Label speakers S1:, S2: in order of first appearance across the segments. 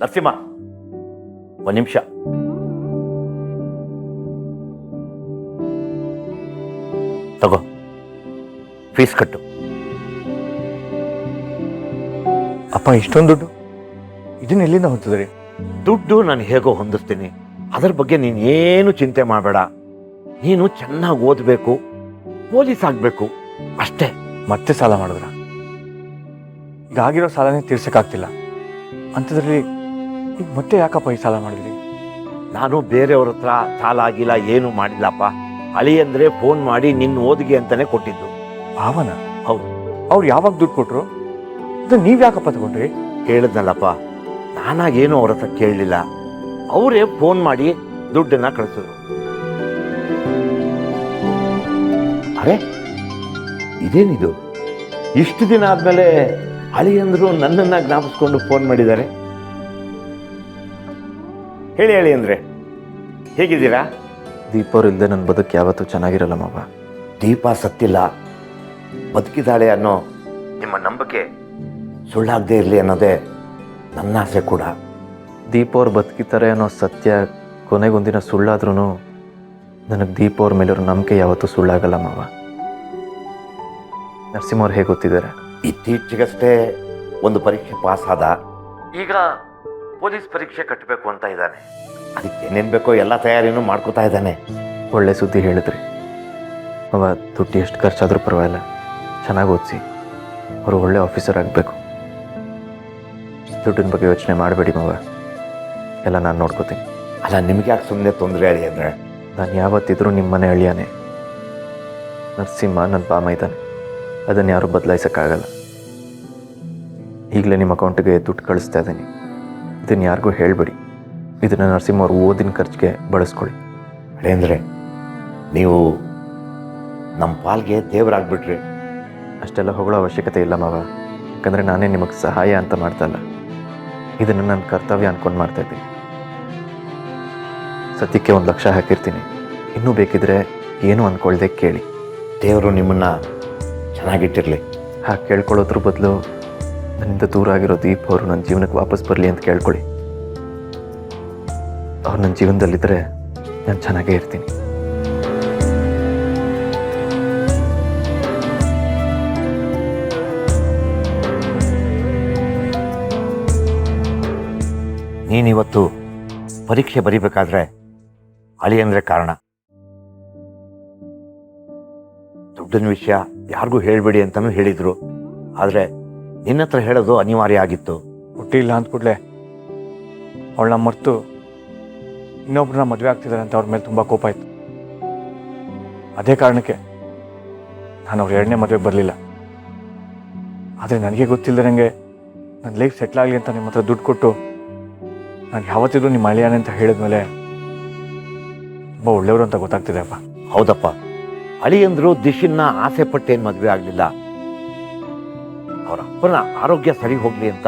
S1: ನರಸಿಂಹ, ಒಂದು ನಿಮಿಷ. ತಗೋ, ಫೀಸ್ ಕಟ್ಟು.
S2: ಅಪ್ಪ, ಇಷ್ಟೊಂದು ದುಡ್ಡು ಇದನ್ನ ಎಲ್ಲಿಂದ ಹೊಂದಿದ್ರಿ?
S1: ದುಡ್ಡು ನಾನು ಹೇಗೋ ಹೊಂದಿಸ್ತೀನಿ, ಅದರ ಬಗ್ಗೆ ನೀನು ಏನು ಚಿಂತೆ ಮಾಡಬೇಡ. ನೀನು ಚೆನ್ನಾಗಿ ಓದಬೇಕು, ಪೊಲೀಸ್ ಆಗಬೇಕು, ಅಷ್ಟೇ.
S2: ಮತ್ತೆ ಸಾಲ ಮಾಡಿದ್ರ? ಈಗ ಆಗಿರೋ ಸಾಲನೇ ತೀರ್ಸಕ್ಕಾಗ್ತಿಲ್ಲ ಅಂಥದ್ರಲ್ಲಿ ಈಗ ಮತ್ತೆ ಯಾಕಪ್ಪ ಈ ಸಾಲ ಮಾಡಿದ್ರಿ?
S1: ನಾನು ಬೇರೆಯವ್ರ ಹತ್ರ ಸಾಲ ಆಗಿಲ್ಲ, ಏನು ಮಾಡಿಲ್ಲಪ್ಪ. ಅಳಿಯಂದ್ರೆ ಫೋನ್ ಮಾಡಿ ನಿನ್ನ ಓದಿಗೆ ಅಂತಾನೆ ಕೊಟ್ಟಿದ್ದು.
S2: ಭಾವನ?
S1: ಹೌದು.
S2: ಅವ್ರು ಯಾವಾಗ ದುಡ್ಡು ಕೊಟ್ರು? ಅದು ನೀವ್ ಯಾಕಪ್ಪ ತಗೊಂಡ್ರಿ?
S1: ಹೇಳಿದ್ನಲ್ಲಪ್ಪ, ನಾನಾಗೇನು ಅವ್ರ ಹತ್ರ ಕೇಳಲಿಲ್ಲ. ಅವರೇ ಫೋನ್ ಮಾಡಿ ದುಡ್ಡನ್ನ ಕಳಿಸಿದ್ರು. ಅರೆ, ಇದೇನಿದು? ಇಷ್ಟು ದಿನ ಆದ್ಮೇಲೆ ಅಳಿಯಂದ್ರು ನನ್ನನ್ನ ಜ್ಞಾಪಿಸ್ಕೊಂಡು ಫೋನ್ ಮಾಡಿದ್ದಾರೆ. ಹೇಳಿ ಅಳಿಯಂದ್ರೆ, ಹೇಗಿದ್ದೀರಾ?
S3: ದೀಪವ್ರು ಇಲ್ಲದೆ ನನ್ನ ಬದುಕು ಯಾವತ್ತೂ ಚೆನ್ನಾಗಿರಲ್ಲ ಮಾವ.
S1: ದೀಪ ಸತ್ತಿಲ್ಲ, ಬದುಕಿದ್ದಾಳೆ ಅನ್ನೋ ನಿಮ್ಮ ನಂಬಿಕೆ ಸುಳ್ಳಾಗದೇ ಇರಲಿ ಅನ್ನೋದೇ ನನ್ನ ಆಸೆ ಕೂಡ.
S3: ದೀಪವ್ರು ಬದುಕಿತಾರೆ ಅನ್ನೋ ಸತ್ಯ ಕೊನೆಗೊಂದಿನ ಸುಳ್ಳಾದ್ರೂ ನನಗೆ ದೀಪವ್ರ ಮೇಲಿರೋ ನಂಬಿಕೆ ಯಾವತ್ತೂ ಸುಳ್ಳಾಗಲ್ಲ ಮಾವ. ನರಸಿಂಹವ್ರು ಹೇಗೆ ಗೊತ್ತಿದ್ದಾರೆ?
S1: ಇತ್ತೀಚೆಗಷ್ಟೇ ಒಂದು ಪರೀಕ್ಷೆ ಪಾಸ್ ಆದ. ಈಗ ಪೊಲೀಸ್ ಪರೀಕ್ಷೆ ಕಟ್ಟಬೇಕು ಅಂತ ಇದ್ದಾನೆ. ಅದಕ್ಕೆ ಏನೇನು ಬೇಕೋ ಎಲ್ಲ ತಯಾರಿನೂ ಮಾಡ್ಕೋತಾ ಇದ್ದಾನೆ.
S3: ಒಳ್ಳೆ ಸುದ್ದಿ ಹೇಳಿದ್ರಿ ಮಾವ. ದುಡ್ಡು ಎಷ್ಟು ಖರ್ಚಾದರೂ ಪರವಾಗಿಲ್ಲ, ಚೆನ್ನಾಗಿ ಓದಿಸಿ ಅವರು ಒಳ್ಳೆ ಆಫೀಸರ್ ಆಗಬೇಕು. ದುಡ್ಡಿನ ಬಗ್ಗೆ ಯೋಚನೆ ಮಾಡಬೇಡಿ ಮಾವ, ಎಲ್ಲ ನಾನು ನೋಡ್ಕೋತೀನಿ.
S1: ಅಲ್ಲ, ನಿಮ್ಗೆ ಯಾಕೆ ಸುಮ್ಮನೆ ತೊಂದರೆ ಅಳಿ ಅಂದರೆ?
S3: ನಾನು ಯಾವತ್ತಿದ್ರೂ ನಿಮ್ಮ ಮನೆ ಅಳಿಯಾನೆ. ನರಸಿಂಹ ನನ್ನ ಬಾಮ ಇದ್ದಾನೆ, ಅದನ್ನು ಯಾರೂ ಬದಲಾಯಿಸೋಕ್ಕಾಗಲ್ಲ. ಈಗಲೇ ನಿಮ್ಮ ಅಕೌಂಟಿಗೆ ದುಡ್ಡು ಕಳಿಸ್ತಾ ಇದ್ದೀನಿ. ಇದನ್ನು ಯಾರಿಗೂ ಹೇಳಬೇಡಿ. ಇದನ್ನು ನರಸಿಂಹ ಅವ್ರು ಓದಿನ ಖರ್ಚಿಗೆ ಬಳಸ್ಕೊಳ್ಳಿ.
S1: ಅಳಿ ಅಂದರೆ ನೀವು ನಮ್ಮ ಪಾಲ್ಗೆ ದೇವರಾಗ್ಬಿಟ್ರಿ.
S3: ಅಷ್ಟೆಲ್ಲ ಹೊಗಳೋ ಅವಶ್ಯಕತೆ ಇಲ್ಲ ಮಾವ, ಯಾಕಂದರೆ ನಾನೇ ನಿಮಗೆ ಸಹಾಯ ಅಂತ ಮಾಡ್ತಾ ಇಲ್ಲ, ಇದನ್ನು ನನ್ನ ಕರ್ತವ್ಯ ಅಂದ್ಕೊಂಡು ಮಾಡ್ತಾಯಿದ್ದೀನಿ. ಸದ್ಯಕ್ಕೆ 1 ಲಕ್ಷ ಹಾಕಿರ್ತೀನಿ, ಇನ್ನೂ ಬೇಕಿದ್ರೆ ಏನು ಅಂದ್ಕೊಳ್ದೆ ಕೇಳಿ.
S1: ದೇವರು ನಿಮ್ಮನ್ನು ಚೆನ್ನಾಗಿಟ್ಟಿರಲಿ.
S3: ಹಾಗೆ ಕೇಳ್ಕೊಳ್ಳೋದ್ರ ಬದಲು ನನ್ನಿಂದ ದೂರ ಆಗಿರೋ ದೀಪ್ ಅವರು ನನ್ನ ಜೀವನಕ್ಕೆ ವಾಪಸ್ ಬರಲಿ ಅಂತ ಕೇಳ್ಕೊಳ್ಳಿ. ಅವ್ರು ನನ್ನ ಜೀವನದಲ್ಲಿದ್ದರೆ ನಾನು ಚೆನ್ನಾಗೇ ಇರ್ತೀನಿ.
S1: ನೀನಿವತ್ತು ಪರೀಕ್ಷೆ ಬರೀಬೇಕಾದ್ರೆ ಅಳಿ ಅಂದರೆ ಕಾರಣ. ದುಡ್ಡಿನ ವಿಷಯ ಯಾರಿಗೂ ಹೇಳಬೇಡಿ ಅಂತಲೂ ಹೇಳಿದರು. ಆದರೆ ನಿನ್ನ ಹತ್ರ ಹೇಳೋದು ಅನಿವಾರ್ಯ ಆಗಿತ್ತು.
S2: ಹುಟ್ಟಿಲ್ಲ ಅಂದ್ಬಿಡ್ಲೆ ಅವಳನ್ನ ಮರೆತು ಇನ್ನೊಬ್ರನ್ನ ಮದುವೆ ಆಗ್ತಿದ್ದಾರೆ ಅಂತ ಅವ್ರ ಮೇಲೆ ತುಂಬ ಕೋಪ ಆಯಿತು. ಅದೇ ಕಾರಣಕ್ಕೆ ನಾನು ಅವ್ರ 2ನೇ ಮದುವೆಗೆ ಬರಲಿಲ್ಲ. ಆದರೆ ನನಗೆ ಗೊತ್ತಿಲ್ಲದಂಗೆ ನನ್ನ ಲೈಫ್ ಸೆಟ್ಲ್ ಆಗಲಿ ಅಂತ ನಿಮ್ಮ ಹತ್ರ ದುಡ್ಡು ಕೊಟ್ಟು ನಾನು ಯಾವತ್ತಿದ್ರೂ ನಿಮ್ಮ ಅಳಿಯಾನೆ ಅಂತ ಹೇಳಿದ್ಮೇಲೆ ತುಂಬ ಒಳ್ಳೆಯವರು ಅಂತ ಗೊತ್ತಾಗ್ತಿದೆ ಅಪ್ಪ.
S1: ಹೌದಪ್ಪ, ಅಳಿಯಂದ್ರು ದಿಶಿನ್ನ ಆಸೆ ಪಟ್ಟೇನು ಮದುವೆ ಆಗಲಿಲ್ಲ. ಅವರ ಅಪ್ಪನ ಆರೋಗ್ಯ ಸರಿ ಹೋಗ್ಲಿ ಅಂತ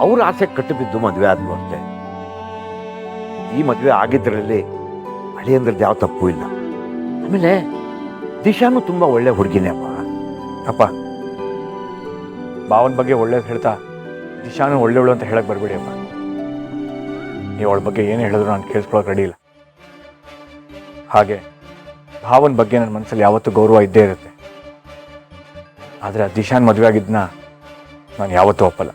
S1: ಅವ್ರ ಆಸೆ ಕಟ್ಟಿಬಿದ್ದು ಮದುವೆ ಆದ್ವು ಅಷ್ಟೇ. ಈ ಮದುವೆ ಆಗಿದ್ದರಲ್ಲಿ ಅಳಿಯಂದ್ರದ್ದು ಯಾವ ತಪ್ಪು ಇಲ್ಲ. ಆಮೇಲೆ ದಿಶಾನು ತುಂಬ ಒಳ್ಳೆ ಹುಡುಗಿನೇ ಅಪ್ಪ.
S2: ಅಪ್ಪ, ಭಾವನ ಬಗ್ಗೆ ಒಳ್ಳೇದು ಹೇಳ್ತಾ ದಿಶಾನು ಒಳ್ಳೆಯವಳು ಅಂತ ಹೇಳಕ್ಕೆ ಬರಬೇಡಿ ಅಪ್ಪ. ನೀವು ಅವಳ ಬಗ್ಗೆ ಏನು ಹೇಳಿದ್ರು ನಾನು ಕೇಳಿಸ್ಕೊಳಕ್ಕೆ ರೆಡಿ ಇಲ್ಲ. ಹಾಗೆ ಭಾವನ ಬಗ್ಗೆ ನನ್ನ ಮನಸ್ಸಲ್ಲಿ ಯಾವತ್ತೂ ಗೌರವ ಇದ್ದೇ ಇರುತ್ತೆ. ಆದರೆ ಆ ದಿಶಾನ್ ಮದುವೆ ಆಗಿದ್ದನ್ನ ನಾನು ಯಾವತ್ತೂ ಒಪ್ಪಲ್ಲ.